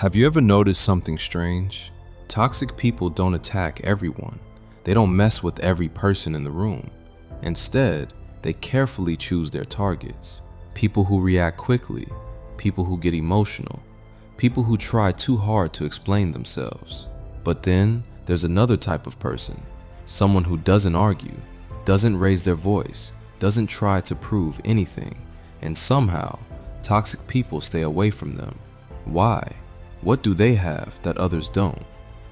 Have you ever noticed something strange? Toxic people don't attack everyone. They don't mess with every person in the room. Instead, they carefully choose their targets. People who react quickly, people who get emotional, people who try too hard to explain themselves. But then there's another type of person, someone who doesn't argue, doesn't raise their voice, doesn't try to prove anything, and somehow toxic people stay away from them. Why? What do they have that others don't?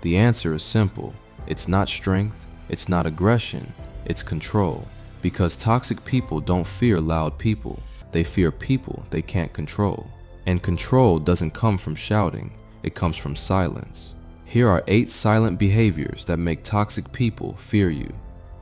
The answer is simple. It's not strength, it's not aggression, it's control. Because toxic people don't fear loud people, they fear people they can't control. And control doesn't come from shouting, it comes from silence. Here are 8 silent behaviors that make toxic people fear you.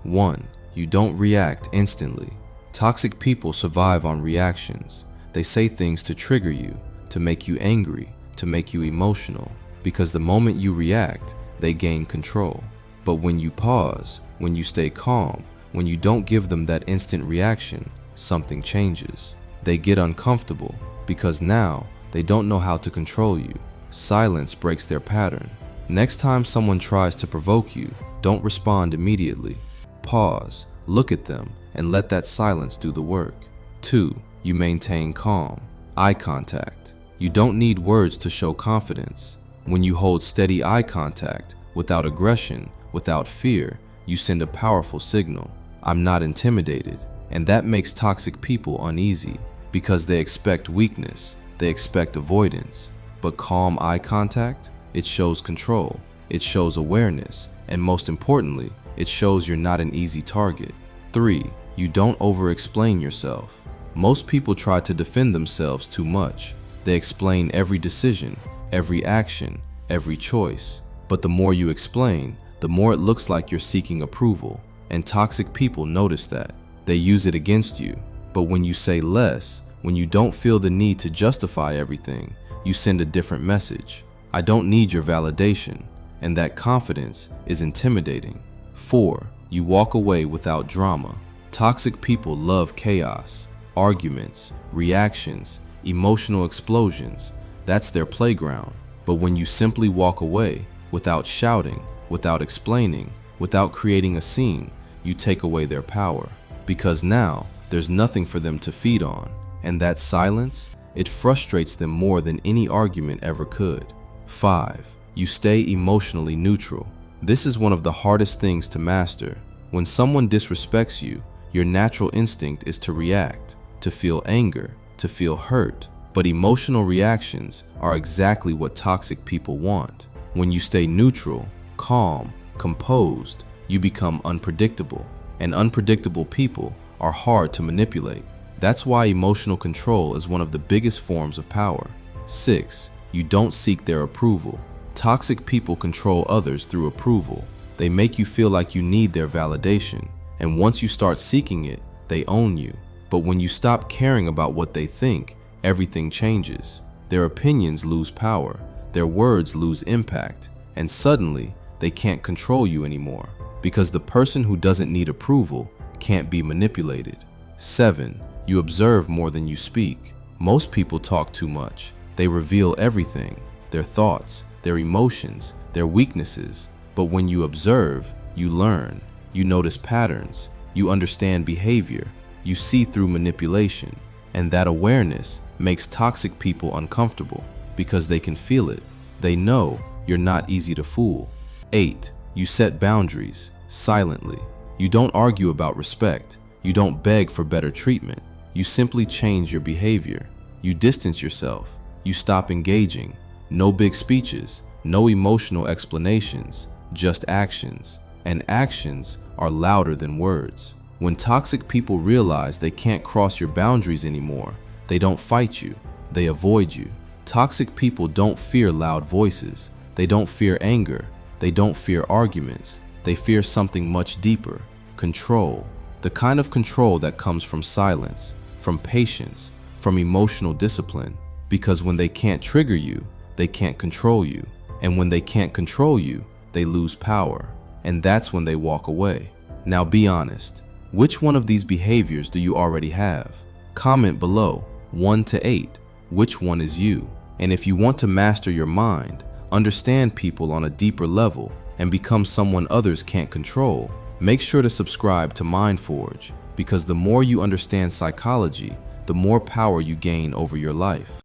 1. You don't react instantly. Toxic people survive on reactions. They say things to trigger you, to make you angry, to make you emotional, because the moment you react, they gain control. But when you pause, when you stay calm, when you don't give them that instant reaction, something changes. They get uncomfortable because now they don't know how to control you. Silence breaks their pattern. Next time someone tries to provoke you, don't respond immediately. Pause, look at them, and let that silence do the work. 2. You maintain calm. Eye contact. You don't need words to show confidence. When you hold steady eye contact, without aggression, without fear, you send a powerful signal. I'm not intimidated. And that makes toxic people uneasy because they expect weakness, they expect avoidance. But calm eye contact, it shows control, it shows awareness, and most importantly, it shows you're not an easy target. 3. You don't over-explain yourself. Most people try to defend themselves too much. They explain every decision, every action, every choice. But the more you explain, the more it looks like you're seeking approval. And toxic people notice that. They use it against you. But when you say less, when you don't feel the need to justify everything, you send a different message. I don't need your validation. And that confidence is intimidating. 4. You walk away without drama. Toxic people love chaos, arguments, reactions, emotional explosions. That's their playground. But when you simply walk away, without shouting, without explaining, without creating a scene, you take away their power. Because now, there's nothing for them to feed on. And that silence, it frustrates them more than any argument ever could. 5. You stay emotionally neutral. This is one of the hardest things to master. When someone disrespects you, your natural instinct is to react, to feel anger, to feel hurt. But emotional reactions are exactly what toxic people want. When you stay neutral, calm, composed, you become unpredictable. And unpredictable people are hard to manipulate. That's why emotional control is one of the biggest forms of power. 6. You don't seek their approval. Toxic people control others through approval. They make you feel like you need their validation. And once you start seeking it, they own you. But when you stop caring about what they think, everything changes. Their opinions lose power. Their words lose impact. And suddenly, they can't control you anymore. Because the person who doesn't need approval can't be manipulated. 7. You observe more than you speak. Most people talk too much. They reveal everything, their thoughts, their emotions, their weaknesses. But when you observe, you learn. You notice patterns. You understand behavior. You see through manipulation. And that awareness makes toxic people uncomfortable because they can feel it. They know you're not easy to fool. 8. You set boundaries silently. You don't argue about respect. You don't beg for better treatment. You simply change your behavior. You distance yourself. You stop engaging. No big speeches, no emotional explanations, just actions. And actions are louder than words. When toxic people realize they can't cross your boundaries anymore, they don't fight you, they avoid you. Toxic people don't fear loud voices. They don't fear anger. They don't fear arguments. They fear something much deeper, control. The kind of control that comes from silence, from patience, from emotional discipline. Because when they can't trigger you, they can't control you. And when they can't control you, they lose power. And that's when they walk away. Now be honest. Which one of these behaviors do you already have? Comment below, 1 to 8. Which one is you? And if you want to master your mind, understand people on a deeper level, and become someone others can't control, make sure to subscribe to MindForge, because the more you understand psychology, the more power you gain over your life.